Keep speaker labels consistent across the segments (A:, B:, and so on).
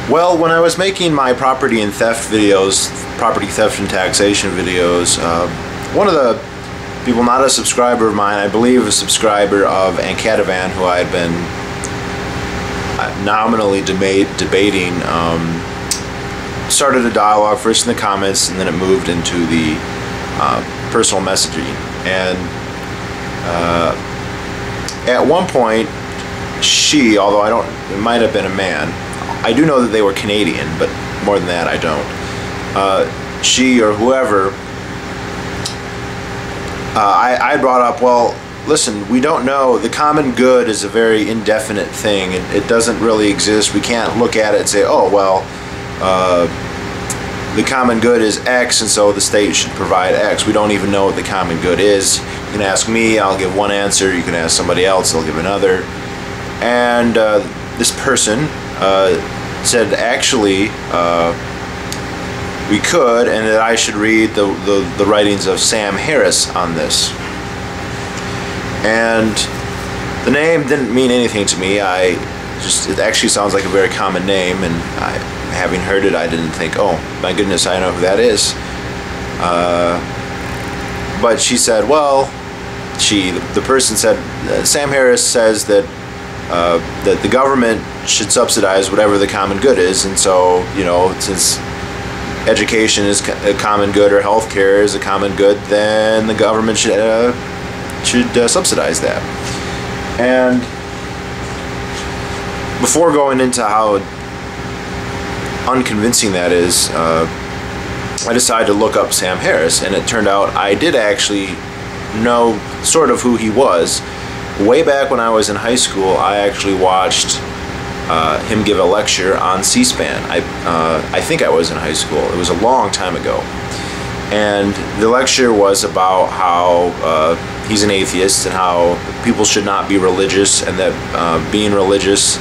A: Well, when I was making my property and theft videos, property theft and taxation videos, one of the people, not a subscriber of mine, I believe a subscriber of Ankatavan, who I had been nominally debating, started a dialogue first in the comments, and then it moved into the personal messaging. And at one point, she, although I don't, it might have been a man, I do know that they were Canadian, but more than that I don't. She or whoever, I brought up, well, listen, we don't know. The common good is a very indefinite thing. It doesn't really exist. We can't look at it and say, oh, well, the common good is X, and so the state should provide X. We don't even know what the common good is. You can ask me, I'll give one answer. You can ask somebody else, they'll give another. And this person said, actually, we could, and that I should read the writings of Sam Harris on this. And the name didn't mean anything to me. It actually sounds like a very common name, and having heard it, I didn't think, oh my goodness, I know who that is. But she said, well, the person said, Sam Harris says that that the government should subsidize whatever the common good is, and so, you know, since education is a common good or healthcare is a common good, then the government should subsidize that. And before going into how unconvincing that is, I decided to look up Sam Harris, and it turned out I did actually know sort of who he was. Way back when I was in high school, I actually watched him give a lecture on C-SPAN. I think I was in high school. It was a long time ago. And the lecture was about how he's an atheist and how people should not be religious, and that being religious,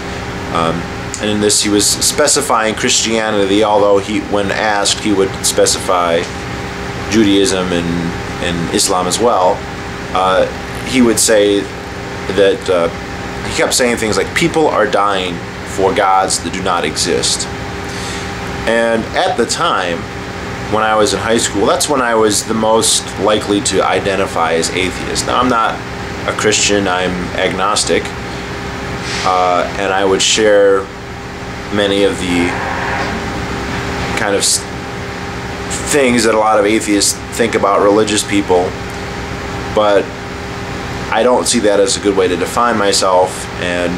A: and in this he was specifying Christianity, although when asked he would specify Judaism and Islam as well. He would say that he kept saying things like, people are dying for gods that do not exist. And at the time, when I was in high school, that's when I was the most likely to identify as atheist. Now, I'm not a Christian, I'm agnostic, and I would share many of the kind of things that a lot of atheists think about religious people, but I don't see that as a good way to define myself. And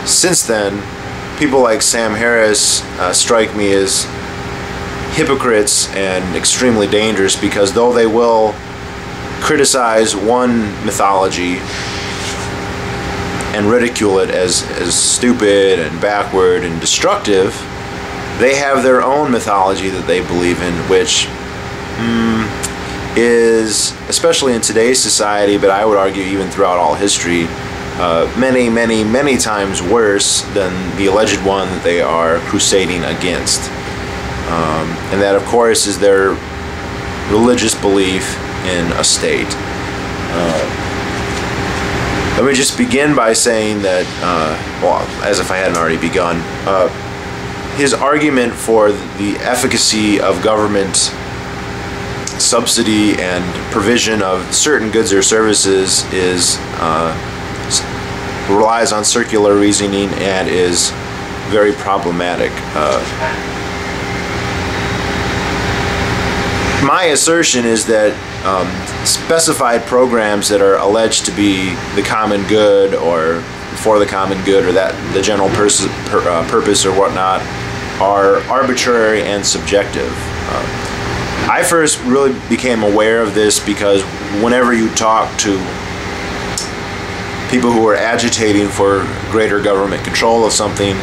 A: since then, people like Sam Harris strike me as hypocrites and extremely dangerous, because though they will criticize one mythology and ridicule it as stupid and backward and destructive, they have their own mythology that they believe in, which is, especially in today's society, but I would argue even throughout all history, many, many, many times worse than the alleged one that they are crusading against. And that, of course, is their religious belief in a state. Let me just begin by saying that, well, as if I hadn't already begun, his argument for the efficacy of government subsidy and provision of certain goods or services relies on circular reasoning and is very problematic. My assertion is that specified programs that are alleged to be the common good or for the common good, or that the general purpose or whatnot, are arbitrary and subjective. I first really became aware of this because whenever you talk to people who are agitating for greater government control of something,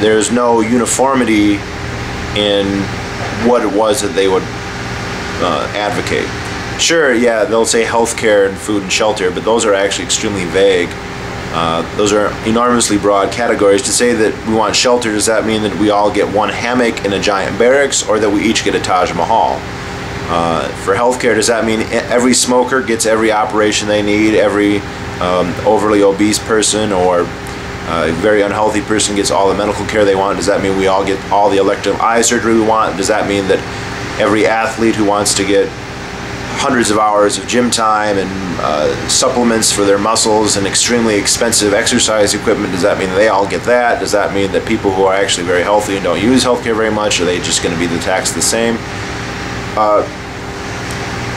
A: there's no uniformity in what it was that they would advocate. Sure, yeah, they'll say healthcare and food and shelter, but those are actually extremely vague. Those are enormously broad categories. To say that we want shelter, does that mean that we all get one hammock in a giant barracks, or that we each get a Taj Mahal? For healthcare, does that mean every smoker gets every operation they need, every overly obese person or A very unhealthy person gets all the medical care they want. Does that mean we all get all the elective eye surgery we want? Does that mean that every athlete who wants to get hundreds of hours of gym time and supplements for their muscles and extremely expensive exercise equipment, does that mean they all get that? Does that mean that people who are actually very healthy and don't use healthcare very much, are they just going to be taxed the same?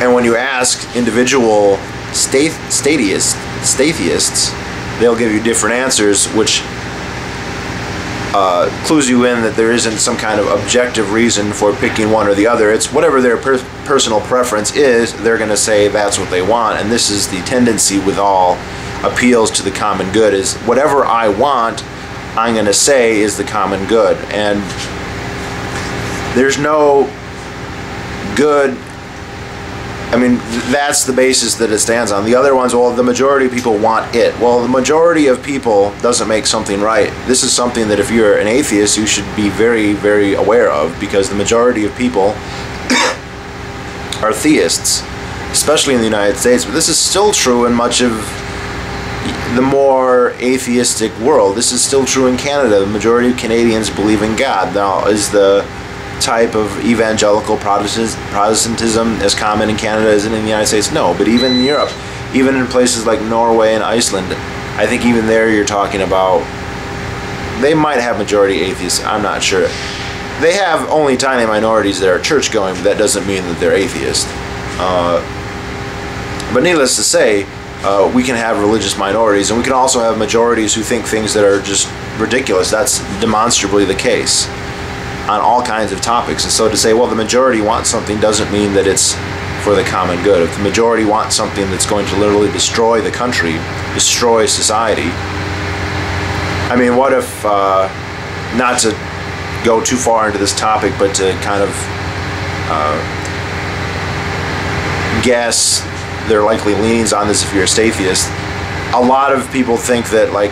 A: And when you ask individual atheists, they'll give you different answers, which clues you in that there isn't some kind of objective reason for picking one or the other. It's whatever their personal preference is, they're going to say that's what they want. And this is the tendency with all appeals to the common good, is whatever I want, I'm going to say is the common good. And there's no good, I mean, that's the basis that it stands on. The other ones, well, the majority of people want it. Well, the majority of people doesn't make something right. This is something that if you're an atheist, you should be very, very aware of, because the majority of people are theists, especially in the United States. But this is still true in much of the more atheistic world. This is still true in Canada. The majority of Canadians believe in God. Now, is the type of evangelical Protestantism as common in Canada as in the United States? No, but even in Europe, even in places like Norway and Iceland, I think even there you're talking about, they might have majority atheists, I'm not sure. They have only tiny minorities that are church-going, but that doesn't mean that they're atheist. But needless to say, we can have religious minorities, and we can also have majorities who think things that are just ridiculous. That's demonstrably the case on all kinds of topics. And so to say, well, the majority wants something doesn't mean that it's for the common good. If the majority wants something that's going to literally destroy the country, destroy society, I mean, what if, not to go too far into this topic, but to kind of guess their likely leanings on this if you're a atheist, a lot of people think that, like,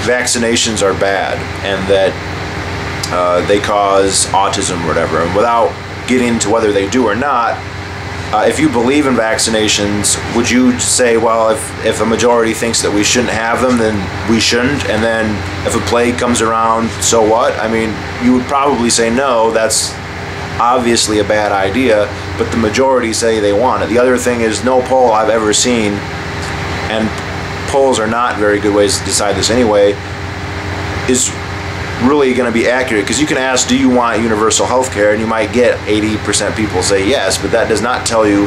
A: vaccinations are bad and that they cause autism or whatever. And without getting into whether they do or not, if you believe in vaccinations, would you say, well, if a majority thinks that we shouldn't have them, then we shouldn't, and then if a plague comes around, so what? I mean, you would probably say no, that's obviously a bad idea, but the majority say they want it. The other thing is, no poll I've ever seen, and polls are not very good ways to decide this anyway, is really going to be accurate, because you can ask, do you want universal health care, and you might get 80% people say yes, but that does not tell you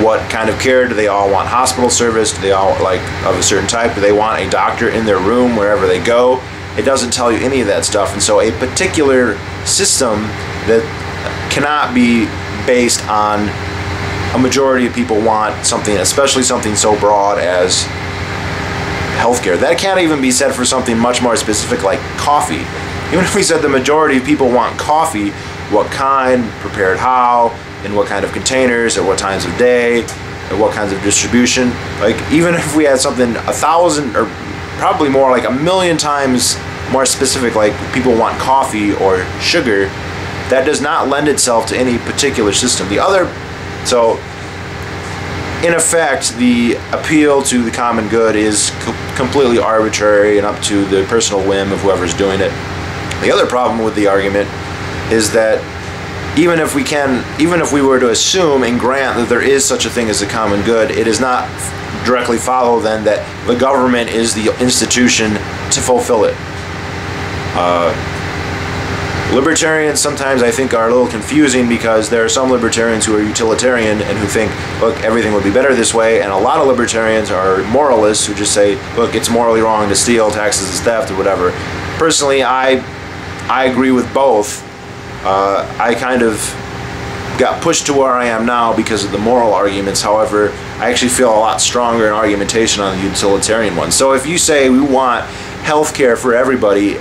A: what kind of care. Do they all want hospital service? Do they all, like, of a certain type? Do they want a doctor in their room wherever they go? It doesn't tell you any of that stuff. And so a particular system that cannot be based on a majority of people want something, especially something so broad as healthcare. That can't even be said for something much more specific like coffee. Even if we said the majority of people want coffee, what kind, prepared how, in what kind of containers, at what times of day, at what kinds of distribution. Like, even if we had something 1,000 or probably more, like 1,000,000 times more specific, like people want coffee or sugar, that does not lend itself to any particular system. So in effect, the appeal to the common good is completely arbitrary and up to the personal whim of whoever's doing it. The other problem with the argument is that even if we were to assume and grant that there is such a thing as a common good, it does not directly follow then that the government is the institution to fulfill it. Libertarians sometimes, I think, are a little confusing, because there are some libertarians who are utilitarian and who think, look, everything would be better this way, and a lot of libertarians are moralists who just say, look, it's morally wrong to steal, taxes is theft, or whatever. Personally, I agree with both. I kind of got pushed to where I am now because of the moral arguments. However, I actually feel a lot stronger in argumentation on the utilitarian one. So if you say we want health care for everybody,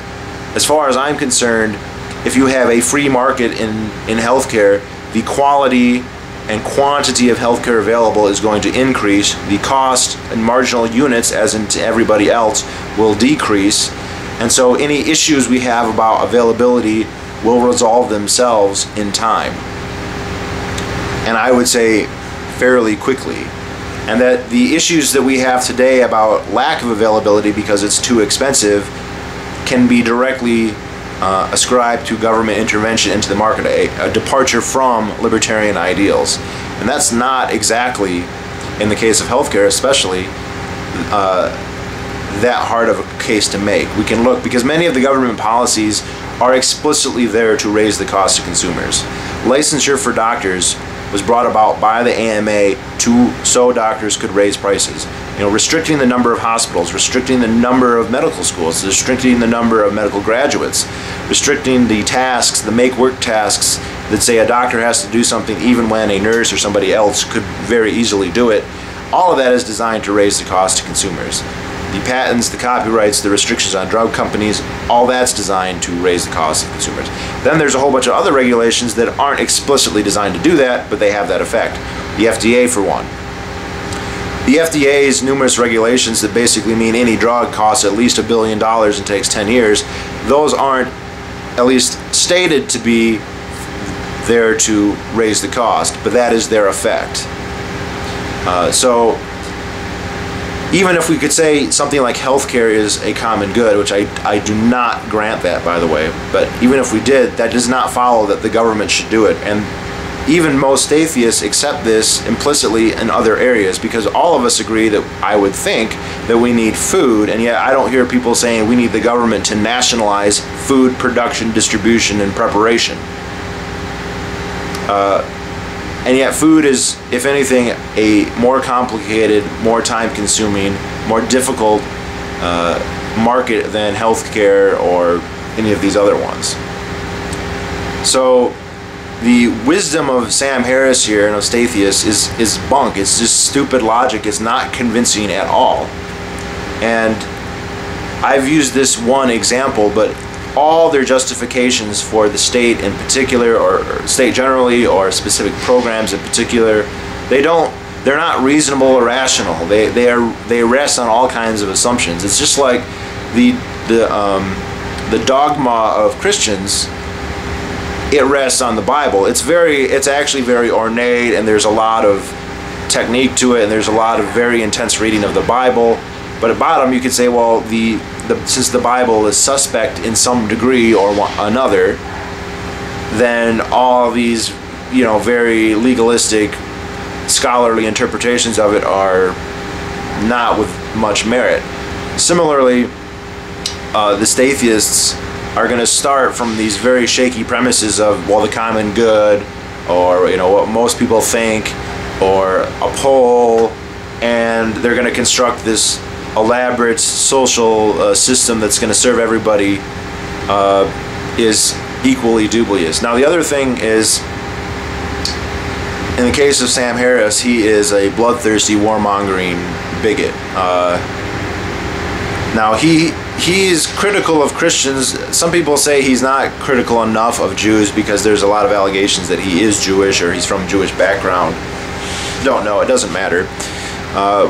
A: as far as I'm concerned, if you have a free market in healthcare, the quality and quantity of healthcare available is going to increase. The cost and marginal units, as in to everybody else, will decrease. And so any issues we have about availability will resolve themselves in time. And I would say fairly quickly. and that the issues that we have today about lack of availability because it's too expensive can be directly ascribed to government intervention into the market, a departure from libertarian ideals. And that's not exactly, in the case of healthcare especially, that hard of a case to make. We can look, because many of the government policies are explicitly there to raise the cost to consumers. Licensure for doctors was brought about by the AMA so doctors could raise prices. You know, restricting the number of hospitals, restricting the number of medical schools, restricting the number of medical graduates, restricting the tasks, the make-work tasks that say a doctor has to do something even when a nurse or somebody else could very easily do it. All of that is designed to raise the cost to consumers. The patents, the copyrights, the restrictions on drug companies, all that's designed to raise the cost of consumers. Then there's a whole bunch of other regulations that aren't explicitly designed to do that, but they have that effect. The FDA, for one. The FDA's numerous regulations that basically mean any drug costs at least $1 billion and takes 10 years, those aren't at least stated to be there to raise the cost, but that is their effect. So even if we could say something like healthcare is a common good, which I do not grant that, by the way, but even if we did, that does not follow that the government should do it. And even most atheists accept this implicitly in other areas, because all of us agree that, I would think, that we need food, and yet I don't hear people saying we need the government to nationalize food production, distribution, and preparation. And yet food is, if anything, a more complicated, more time-consuming, more difficult market than healthcare or any of these other ones. So the wisdom of Sam Harris here and of Athiest is bunk. It's just stupid logic. It's not convincing at all. And I've used this one example, but all their justifications for the state in particular, or state generally, or specific programs in particular, they're not reasonable or rational. They rest on all kinds of assumptions. It's just like the dogma of Christians. It rests on the Bible. It's actually very ornate, and there's a lot of technique to it, and there's a lot of very intense reading of the Bible. But at bottom, you could say, well, since the Bible is suspect in some degree or another, then all these, very legalistic, scholarly interpretations of it are not with much merit. Similarly, the Atheists are going to start from these very shaky premises of, well, the common good, or what most people think, or a poll, and they're going to construct this elaborate social system that's going to serve everybody, is equally dubious. Now, the other thing is, in the case of Sam Harris, he is a bloodthirsty, warmongering bigot. Now, he's critical of Christians. Some people say he's not critical enough of Jews because there's a lot of allegations that he is Jewish or he's from Jewish background. Don't know. It doesn't matter.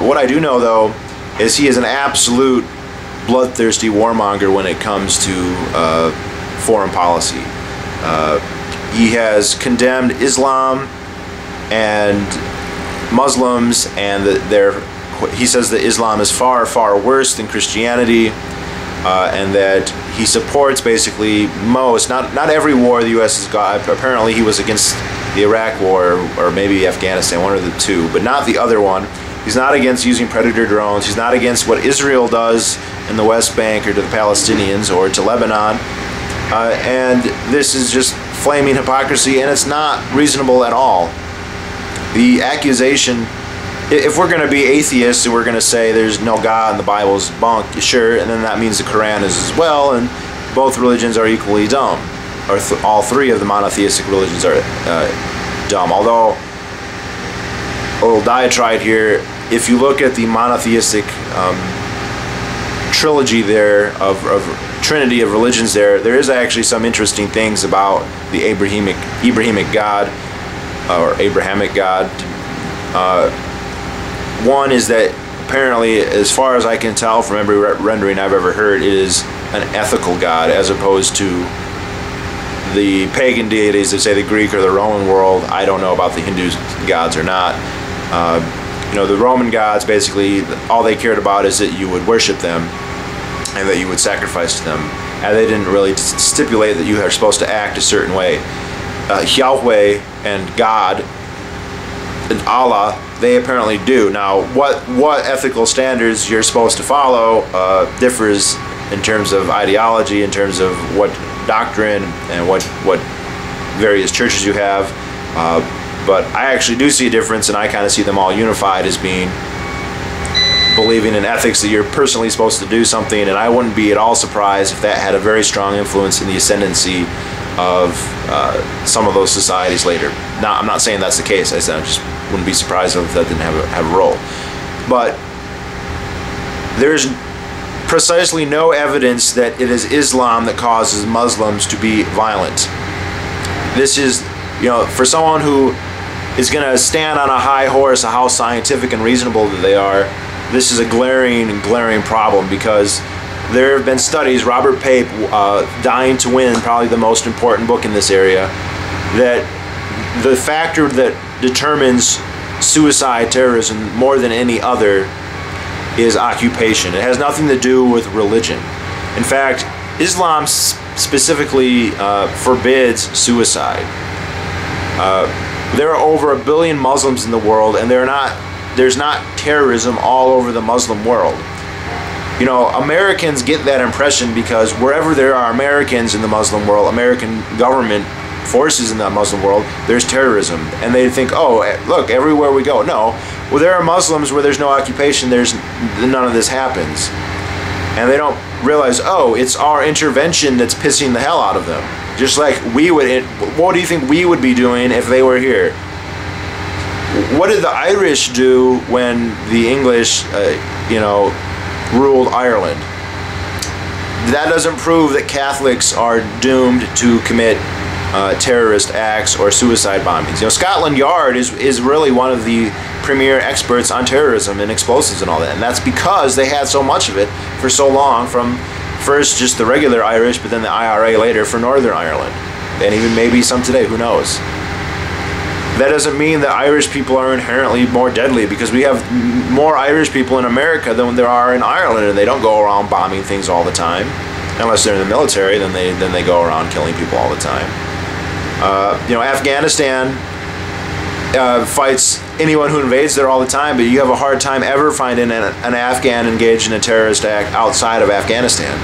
A: What I do know, though, is he is an absolute bloodthirsty warmonger when it comes to foreign policy. He has condemned Islam and Muslims, and he says that Islam is far, far worse than Christianity, and that he supports basically most, not every war the U.S. has got. Apparently he was against the Iraq war, or maybe Afghanistan, one of the two, but not the other one. He's not against using predator drones. He's not against what Israel does in the West Bank or to the Palestinians or to Lebanon. And this is just flaming hypocrisy, and it's not reasonable at all. The accusation, if we're going to be atheists and we're going to say there's no God and the Bible's bunk, sure, and then that means the Quran is as well, and both religions are equally dumb, or all three of the monotheistic religions are dumb. Although, a little diatribe here, if you look at the monotheistic trilogy there, of trinity of religions there is actually some interesting things about the Abrahamic God, or Abrahamic God. One is that apparently, as far as I can tell from every rendering I've ever heard, it is an ethical God, as opposed to the pagan deities that say the Greek or the Roman world. I don't know about the Hindu gods or not. You know, the Roman gods, basically, all they cared about is that you would worship them and that you would sacrifice to them. And they didn't really stipulate that you are supposed to act a certain way. Yahweh and God and Allah, they apparently do. Now, what ethical standards you're supposed to follow differs in terms of ideology, in terms of what doctrine and what various churches you have. But I actually do see a difference, and I kind of see them all unified as being believing in ethics, that you're personally supposed to do something, and I wouldn't be at all surprised if that had a very strong influence in the ascendancy of some of those societies later. Now, I'm not saying that's the case. I said I just wouldn't be surprised if that didn't have a role. But there's precisely no evidence that it is Islam that causes Muslims to be violent. This is, you know, for someone who is going to stand on a high horse of how scientific and reasonable that they are, this is a glaring problem, because there have been studies, Robert Pape, Dying to Win, probably the most important book in this area, that the factor that determines suicide terrorism more than any other is occupation. It has nothing to do with religion. In fact, Islam specifically forbids suicide. There are over 1 billion Muslims in the world, and there's not terrorism all over the Muslim world. You know, Americans get that impression because wherever there are Americans in the Muslim world, American government forces in that Muslim world, there's terrorism. And they think, oh, look, everywhere we go. No. Well, there are Muslims where there's no occupation, none of this happens. And they don't realize, oh, it's our intervention that's pissing the hell out of them. Just like we would, what do you think we would be doing if they were here? What did the Irish do when the English, ruled Ireland? That doesn't prove that Catholics are doomed to commit terrorist acts or suicide bombings. You know, Scotland Yard is really one of the premier experts on terrorism and explosives and all that, and that's because they had so much of it for so long, from first just the regular Irish, but then the IRA later for Northern Ireland, and even maybe some today, who knows. That doesn't mean that Irish people are inherently more deadly, because we have more Irish people in America than there are in Ireland, and they don't go around bombing things all the time. Unless they're in the military, then they go around killing people all the time. Afghanistan fights anyone who invades there all the time, but you have a hard time ever finding an Afghan engaged in a terrorist act outside of Afghanistan.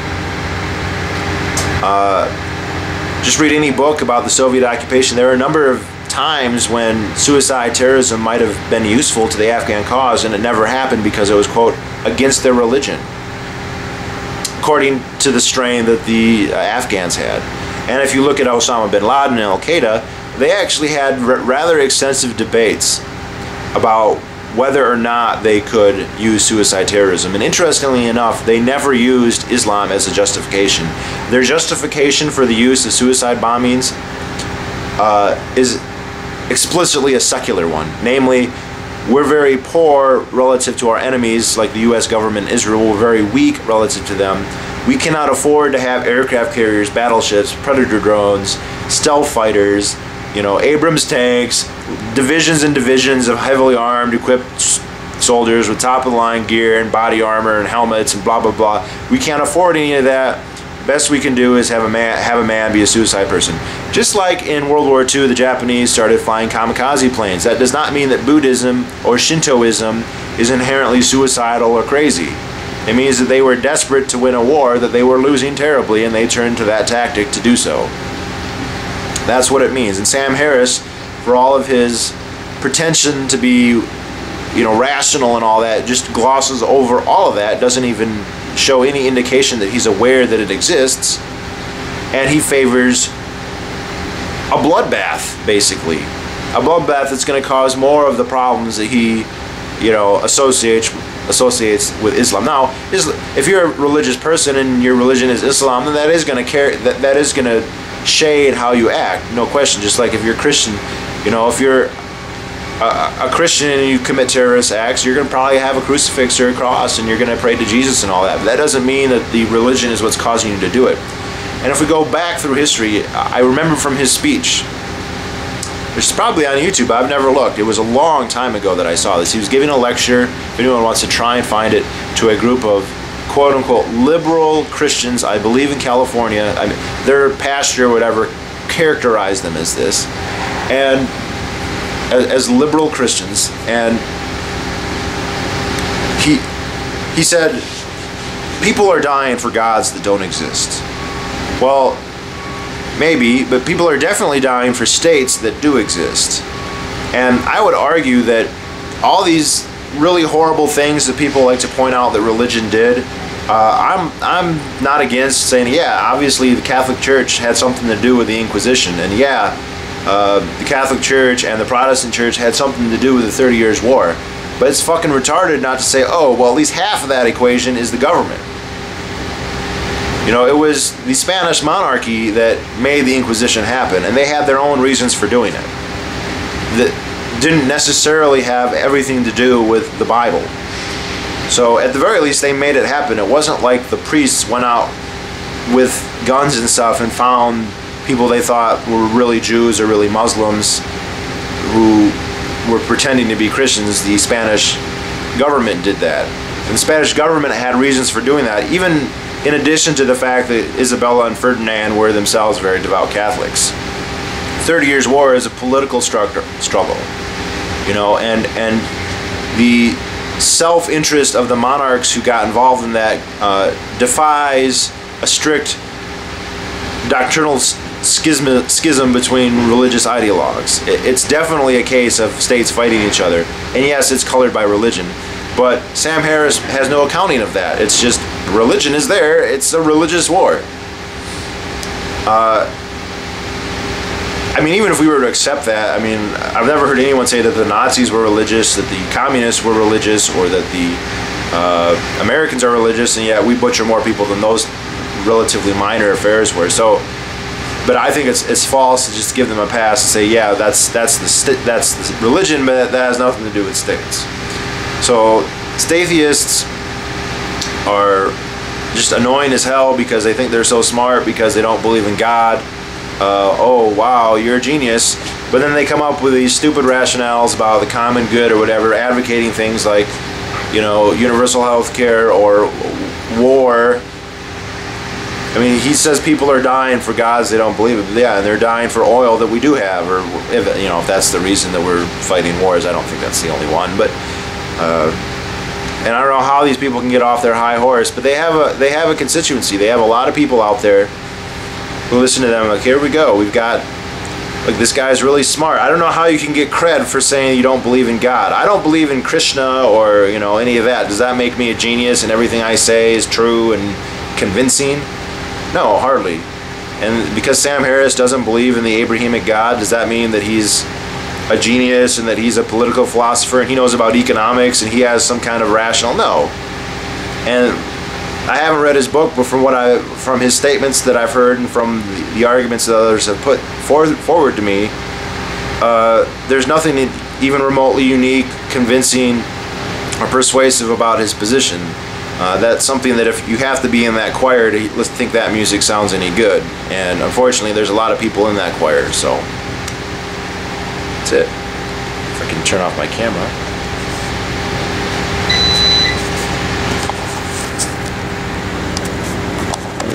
A: Just read any book about the Soviet occupation. There are a number of times when suicide terrorism might have been useful to the Afghan cause, and it never happened because it was, quote, against their religion, according to the strain that the Afghans had. And if you look at Osama bin Laden and Al-Qaeda, they actually had rather extensive debates about whether or not they could use suicide terrorism. And interestingly enough, they never used Islam as a justification. Their justification for the use of suicide bombings is explicitly a secular one. Namely, we're very poor relative to our enemies, like the U.S. government and Israel. We're very weak relative to them. We cannot afford to have aircraft carriers, battleships, predator drones, stealth fighters, Abrams tanks, divisions and divisions of heavily armed, equipped soldiers with top-of-the-line gear and body armor and helmets and blah, blah, blah. We can't afford any of that. Best we can do is have a man be a suicide person. Just like in World War II, the Japanese started flying kamikaze planes. That does not mean that Buddhism or Shintoism is inherently suicidal or crazy. It means that they were desperate to win a war that they were losing terribly, and they turned to that tactic to do so. That's what it means. And Sam Harris, for all of his pretension to be, rational and all that, just glosses over all of that, doesn't even show any indication that he's aware that it exists, and he favors a bloodbath, basically. A bloodbath that's going to cause more of the problems that he, associates with Islam. Now, if you're a religious person and your religion is Islam, then that is going to that is going to shade how you act, no question. Just like if you're Christian, if you're a Christian and you commit terrorist acts, you're going to probably have a crucifix or a cross, and you're going to pray to Jesus and all that. But that doesn't mean that the religion is what's causing you to do it. And if we go back through history, I remember from his speech which is probably on YouTube. I've never looked. It was a long time ago that I saw this. He was giving a lecture, if anyone wants to try and find it, to a group of quote-unquote liberal Christians, I believe in California. I mean, their pastor or whatever characterized them as this, and as liberal Christians. And he said, people are dying for gods that don't exist. Well, maybe, but people are definitely dying for states that do exist. And I would argue that all these really horrible things that people like to point out that religion did, I'm not against saying, yeah, obviously the Catholic Church had something to do with the Inquisition, and yeah, the Catholic Church and the Protestant Church had something to do with the 30 Years' War. But it's fucking retarded not to say, oh, well, at least half of that equation is the government. You know, it was the Spanish monarchy that made the Inquisition happen, and they had their own reasons for doing it that didn't necessarily have everything to do with the Bible. So at the very least, they made it happen. It wasn't like the priests went out with guns and stuff and found people they thought were really Jews or really Muslims who were pretending to be Christians. The Spanish government did that. And the Spanish government had reasons for doing that, even in addition to the fact that Isabella and Ferdinand were themselves very devout Catholics. 30 Years' War is a political struggle, you know, and the self-interest of the monarchs who got involved in that defies a strict doctrinal schism between religious ideologues. It's definitely a case of states fighting each other, and yes, it's colored by religion, but Sam Harris has no accounting of that. It's just religion is there. It's a religious war. I mean, even if we were to accept that, I mean, I've never heard anyone say that the Nazis were religious, that the communists were religious, or that the Americans are religious, and yet we butcher more people than those relatively minor affairs were. So, but I think it's false to just give them a pass and say, yeah, that's the religion, but that has nothing to do with states. So, atheists are just annoying as hell because they think they're so smart because they don't believe in God. Oh wow, you're a genius. But then they come up with these stupid rationales about the common good or whatever, advocating things like, you know, universal health care or war. I mean, he says people are dying for gods they don't believe in. Yeah, and they're dying for oil that we do have, or if, you know, if that's the reason that we're fighting wars. I don't think that's the only one, but and I don't know how these people can get off their high horse, but they have a constituency. They have a lot of people out there who listen to them like, here we go, we've got, like, this guy's really smart. I don't know how you can get cred for saying you don't believe in God. I don't believe in Krishna or, you know, any of that. Does that make me a genius and everything I say is true and convincing? No, hardly. And because Sam Harris doesn't believe in the Abrahamic God, does that mean that he's a genius and that he's a political philosopher and he knows about economics and he has some kind of rational? No. And I haven't read his book, but from his statements that I've heard and from the arguments that others have put forward to me, there's nothing even remotely unique, convincing, or persuasive about his position. That's something that if you have to be in that choir to think that music sounds any good. And unfortunately, there's a lot of people in that choir, so that's it. If I can turn off my camera.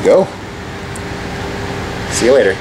A: Go. See you later.